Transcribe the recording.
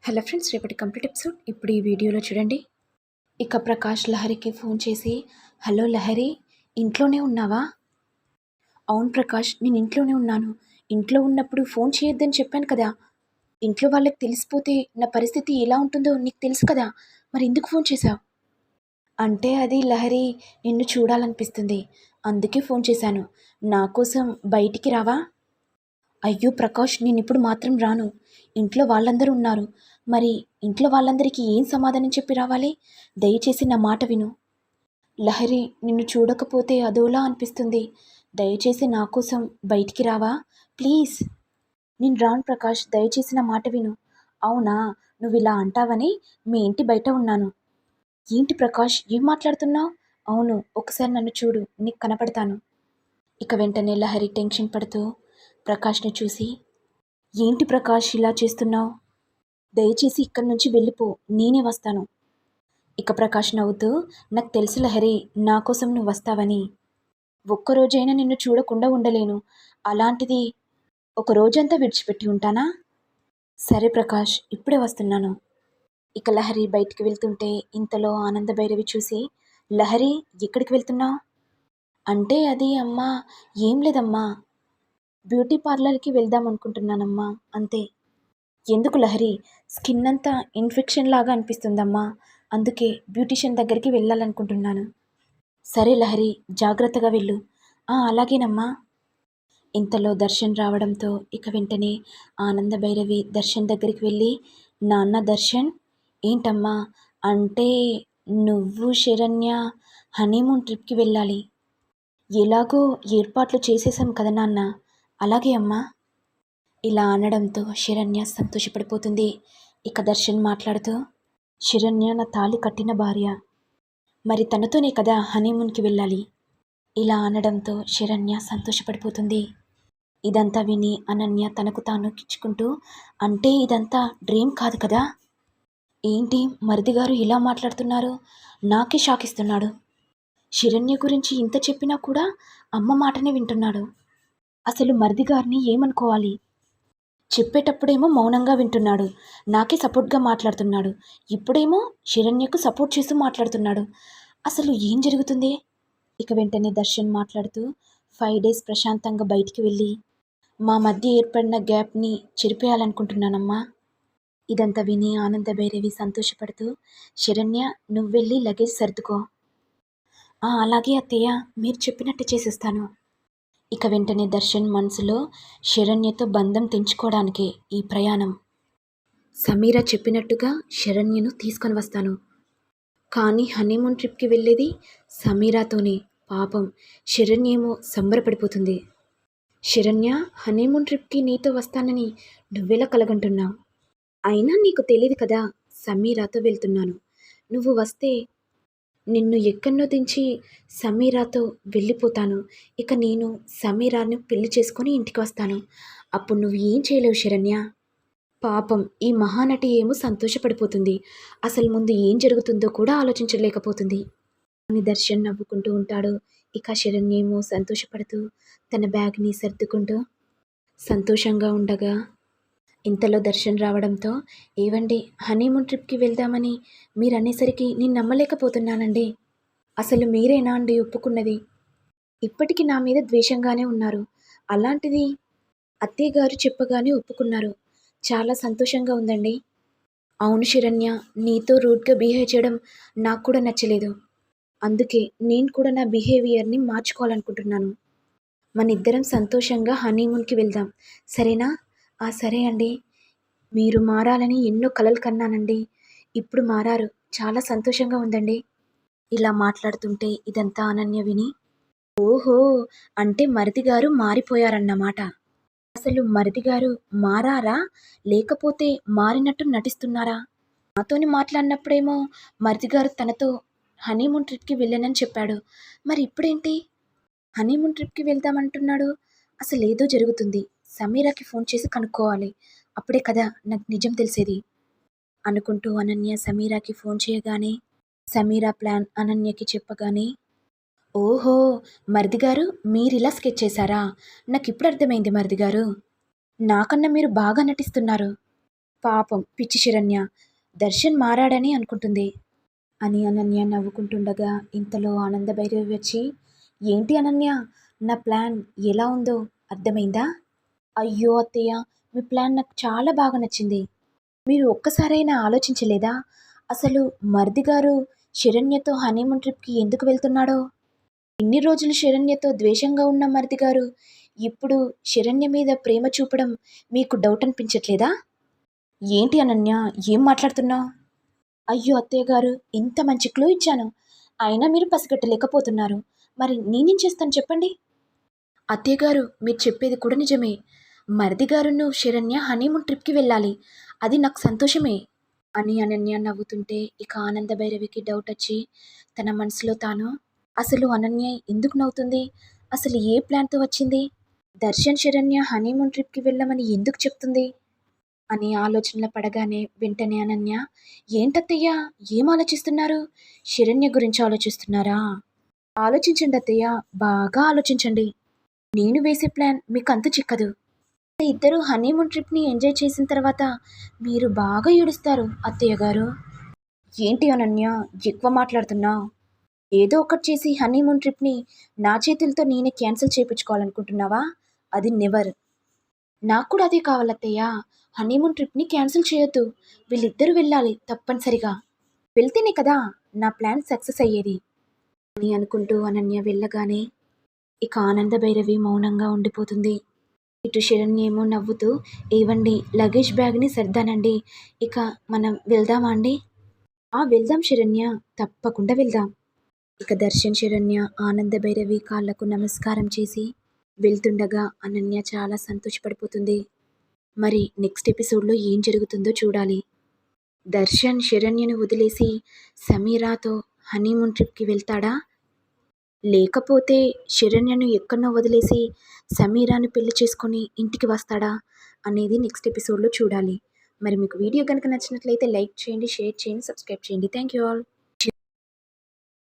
Hello friends, రేపటి complete episode ఇప్పుడు ఈ వీడియోలో చూడండి. ఇక ప్రకాష్ లహరికి ఫోన్ చేసి, హలో లహరి, ఇంట్లోనే ఉన్నావా? అవును ప్రకాష్, నేను ఇంట్లోనే ఉన్నాను. ఇంట్లో ఉన్నప్పుడు ఫోన్ చేయొద్దని చెప్పాను కదా. ఇంట్లో వాళ్ళకి తెలిసిపోతే నా పరిస్థితి ఎలా ఉంటుందో నీకు తెలుసు కదా. మరి ఎందుకు ఫోన్ చేశావు? అంటే అది లహరి, నిన్ను చూడాలనిపిస్తుంది, అందుకే ఫోన్ చేశాను. నా కోసం బయటికి రావా? అయ్యో ప్రకాష్, నేనిప్పుడు మాత్రం రాను. ఇంట్లో వాళ్ళందరూ ఉన్నారు. మరి ఇంట్లో వాళ్ళందరికీ ఏం సమాధానం చెప్పి రావాలి? దయచేసి నా మాట విను. లహరి, నిన్ను చూడకపోతే అదోలా అనిపిస్తుంది. దయచేసి నా కోసం బయటికి రావా ప్లీజ్? నేను రాను ప్రకాష్, దయచేసి నా మాట విను. అవునా, నువ్వు ఇలా అంటావని మీ ఇంటి బయట ఉన్నాను. ఏంటి ప్రకాష్, ఏం మాట్లాడుతున్నావు? అవును, ఒకసారి నన్ను చూడు, నీకు కనపడతాను. ఇక వెంటనే లహరి టెన్షన్ పడుతూ ప్రకాష్ని చూసి, ఏంటి ప్రకాష్ ఇలా చేస్తున్నావు? దయచేసి ఇక్కడి నుంచి వెళ్ళిపో, నేనే వస్తాను. ఇక ప్రకాష్ నవ్వుతూ, నాకు తెలుసు లహరి, నా కోసం నువ్వు వస్తావని. ఒక్కరోజైనా నిన్ను చూడకుండా ఉండలేను. అలాంటిది ఒక రోజంతా విడిచిపెట్టి ఉంటానా? సరే ప్రకాష్, ఇప్పుడే వస్తున్నాను. ఇక లహరి బయటికి వెళ్తుంటే ఇంతలో ఆనంద భైరవి చూసి, లహరి, ఎక్కడికి వెళ్తున్నావు? అంటే అది అమ్మా, ఏం లేదమ్మా, బ్యూటీ పార్లర్కి వెళ్దాం అనుకుంటున్నానమ్మా, అంతే. ఎందుకు లహరి? స్కిన్ అంతా ఇన్ఫెక్షన్ లాగా అనిపిస్తుందమ్మా, అందుకే బ్యూటీషియన్ దగ్గరికి వెళ్ళాలనుకుంటున్నాను. సరే లహరి, జాగ్రత్తగా వెళ్ళు. అలాగేనమ్మా. ఇంతలో దర్శన్ రావడంతో ఇక వెంటనే ఆనంద భైరవి దర్శన్ దగ్గరికి వెళ్ళి, నాన్న దర్శన్. ఏంటమ్మా? అంటే నువ్వు శరణ్య హనీమూన్ ట్రిప్కి వెళ్ళాలి. ఎలాగో ఏర్పాట్లు చేసేసాం కదా నాన్న. అలాగే అమ్మా. ఇలా అనడంతో శరణ్య సంతోషపడిపోతుంది. ఇక దర్శన్ మాట్లాడుతూ, శరణ్య నా తాళి కట్టిన భార్య, మరి తనతోనే కదా హనీమూన్కి వెళ్ళాలి. ఇలా అనడంతో శరణ్య సంతోషపడిపోతుంది. ఇదంతా విని అనన్య తనకు తాను కిచ్చుకుంటూ, అంటే ఇదంతా డ్రీమ్ కాదు కదా? ఏంటి మరిదిగారు ఇలా మాట్లాడుతున్నారు? నాకే షాక్ ఇస్తున్నాడు. శరణ్య గురించి ఇంత చెప్పినా కూడా అమ్మ మాటనే వింటున్నాడు. అసలు మరిదిగారిని ఏమనుకోవాలి? చెప్పేటప్పుడేమో మౌనంగా వింటున్నాడు, నాకే సపోర్ట్గా మాట్లాడుతున్నాడు. ఇప్పుడేమో శరణ్యకు సపోర్ట్ చేస్తూ మాట్లాడుతున్నాడు. అసలు ఏం జరుగుతుంది? ఇక వెంటనే దర్శన్ మాట్లాడుతూ, 5 డేస్ ప్రశాంతంగా బయటికి వెళ్ళి మా మధ్య ఏర్పడిన గ్యాప్ని చెరిపేయాలనుకుంటున్నానమ్మా. ఇదంతా విని ఆనంద భైరవి సంతోషపడుతూ, శరణ్య, నువ్వు వెళ్ళి లగేజ్ సర్దుకో. అలాగే అత్తయ్య, మీరు చెప్పినట్టు చేసేస్తాను. ఇక వెంటనే దర్శన్ మనసులో, శరణ్యతో బంధం తెంచుకోవడానికే ఈ ప్రయాణం. సమీర చెప్పినట్టుగా శరణ్యను తీసుకొని వస్తాను. కానీ హనీమూన్ ట్రిప్కి వెళ్ళేది సమీరాతోనే. పాపం శరణ్యేమో సంబరపడిపోతుంది. శరణ్య, హనీమూన్ ట్రిప్కి నీతో వస్తానని నువ్వెలా కలగంటున్నావు? అయినా నీకు తెలియదు కదా, సమీరాతో వెళ్తున్నాను. నువ్వు వస్తే నిన్ను ఎక్కడనో దించి సమీరాతో వెళ్ళిపోతాను. ఇక నేను సమీరాని పెళ్లి చేసుకొని ఇంటికి వస్తాను. అప్పుడు నువ్వు ఏం చేయలేవు శరణ్య. పాపం ఈ మహానటి ఏమో సంతోషపడిపోతుంది, అసలు ముందు ఏం జరుగుతుందో కూడా ఆలోచించలేకపోతుంది అని దర్శన్ నవ్వుకుంటూ ఉంటాడు. ఇక శరణ్య ఏమో సంతోషపడుతూ తన బ్యాగ్ని సర్దుకుంటూ సంతోషంగా ఉండగా ఇంతలో దర్శన్ రావడంతో, ఏవండి, హనీమూన్ ట్రిప్కి వెళ్దామని మీరు అనేసరికి నేను నమ్మలేకపోతున్నానండి. అసలు మీరేనా అండి ఒప్పుకున్నది? ఇప్పటికీ నా మీద ద్వేషంగానే ఉన్నారు. అలాంటిది అత్తయ్య గారు చెప్పగానే ఒప్పుకున్నారు. చాలా సంతోషంగా ఉందండి. అవును శరణ్య, నీతో రూడ్గా బిహేవ్ చేయడం నాకు కూడా నచ్చలేదు. అందుకే నేను కూడా నా బిహేవియర్ని మార్చుకోవాలనుకుంటున్నాను. మన ఇద్దరం సంతోషంగా హనీమూన్కి వెళ్దాం, సరేనా? సరే అండి. మీరు మారాలని ఎన్నో కలలు కన్నానండి, ఇప్పుడు మారారు, చాలా సంతోషంగా ఉందండి. ఇలా మాట్లాడుతుంటే ఇదంతా అనన్య విని, ఓహో, అంటే మరిదిగారు మారిపోయారన్నమాట. అసలు మరిదిగారు మారారా, లేకపోతే మారినట్టు నటిస్తున్నారా? నాతోని మాట్లాడినప్పుడేమో మరిదిగారు తనతో హనీమూన్ ట్రిప్కి వెళ్ళానని చెప్పాడు. మరి ఇప్పుడేంటి హనీమూన్ ట్రిప్కి వెళ్దామంటున్నాడు? అసలు ఏదో జరుగుతుంది. సమీరాకి ఫోన్ చేసి కనుక్కోవాలి, అప్పుడే కదా నాకు నిజం తెలిసేది అనుకుంటూ అనన్య సమీరాకి ఫోన్ చేయగానే సమీరా ప్లాన్ అనన్యకి చెప్పగానే, ఓహో, మరిదిగారు మీరిలా స్కెచ్ చేశారా? నాకు ఇప్పుడు అర్థమైంది మరిదిగారు. నాకన్నా మీరు బాగా నటిస్తున్నారు. పాపం పిచ్చి శరణ్య, దర్శన్ మారాడని అనుకుంటుంది అని అనన్య నవ్వుకుంటుండగా ఇంతలో ఆనంద భైరవి వచ్చి, ఏంటి అనన్య, నా ప్లాన్ ఎలా ఉందో అర్థమైందా? అయ్యో అత్తయ్య, మీ ప్లాన్ నాకు చాలా బాగా నచ్చింది. మీరు ఒక్కసారైనా ఆలోచించలేదా అసలు మరిది గారు శరణ్యతో హనీమూన్ ట్రిప్కి ఎందుకు వెళ్తున్నాడో? ఇన్ని రోజులు శరణ్యతో ద్వేషంగా ఉన్న మరిది గారు ఇప్పుడు శరణ్య మీద ప్రేమ చూపడం మీకు డౌట్ అనిపించట్లేదా? ఏంటి అనన్య, ఏం మాట్లాడుతున్నావు? అయ్యో అత్తయ్య గారు, ఇంత మంచి క్లూ ఇచ్చాను, అయినా మీరు పసిగట్టలేకపోతున్నారు. మరి నేనేం చేస్తాను చెప్పండి? అత్తయ్య గారు, మీరు చెప్పేది కూడా నిజమే. మరిది గారును శరణ్య హనీమూన్ ట్రిప్కి వెళ్ళాలి, అది నాకు సంతోషమే అని అనన్య నవ్వుతుంటే ఇక ఆనంద భైరవికి డౌట్ వచ్చి తన మనసులో తాను, అసలు అనన్య ఎందుకు నవ్వుతుంది, అసలు ఏ ప్లాన్తో వచ్చింది, దర్శన్ శరణ్య హనీమూన్ ట్రిప్కి వెళ్ళమని ఎందుకు చెప్తుంది అని ఆలోచనలో పడగానే వెంటనే అనన్య, ఏంటత్తయ్య, ఏం ఆలోచిస్తున్నారు? శరణ్య గురించి ఆలోచిస్తున్నారా? ఆలోచించండి అత్తయ్య, బాగా ఆలోచించండి. నేను వేసే ప్లాన్ మీకు అంతు చిక్కదు. ఇద్దరు హనీమూన్ ట్రిప్ని ఎంజాయ్ చేసిన తర్వాత మీరు బాగా ఏడుస్తారు అత్తయ్య గారు. ఏంటి అనన్య, ఎక్కువ మాట్లాడుతున్నావు? ఏదో ఒకటి చేసి హనీమూన్ ట్రిప్ని నా చేతులతో నేనే క్యాన్సిల్ చేయించుకోవాలనుకుంటున్నావా? అది నెవర్. నాకు కూడా అదే కావాలత్తయ్య, హనీమూన్ ట్రిప్ని క్యాన్సిల్ చేయొద్దు, వీళ్ళిద్దరూ వెళ్ళాలి తప్పనిసరిగా. వెళ్తేనే కదా నా ప్లాన్ సక్సెస్ అయ్యేది అని అనుకుంటూ అనన్య వెళ్ళగానే ఇక ఆనంద భైరవి మౌనంగా ఉండిపోతుంది. ఇటు శరణ్య ఏమో నవ్వుతూ, ఏవండి, లగేజ్ బ్యాగ్ని సర్దానండి, ఇక మనం వెళ్దామా అండి? వెళ్దాం శరణ్య, తప్పకుండా వెళ్దాం. ఇక దర్శన్ శరణ్య ఆనంద భైరవి కాళ్లకు నమస్కారం చేసి వెళ్తుండగా అనన్య చాలా సంతోషపడిపోతుంది. మరి నెక్స్ట్ ఎపిసోడ్లో ఏం జరుగుతుందో చూడాలి. దర్శన్ శరణ్యను వదిలేసి సమీరాతో హనీమూన్ ట్రిప్కి వెళ్తాడా, లేకపోతే శరణ్యను ఎక్కడనో వదిలేసి సమీరాను పెళ్లి చేసుకొని ఇంటికి వస్తాడా అనేది నెక్స్ట్ ఎపిసోడ్లో చూడాలి. మరి మీకు వీడియో కనుక నచ్చినట్లయితే లైక్ చేయండి, షేర్ చేయండి, సబ్స్క్రైబ్ చేయండి. Thank you all.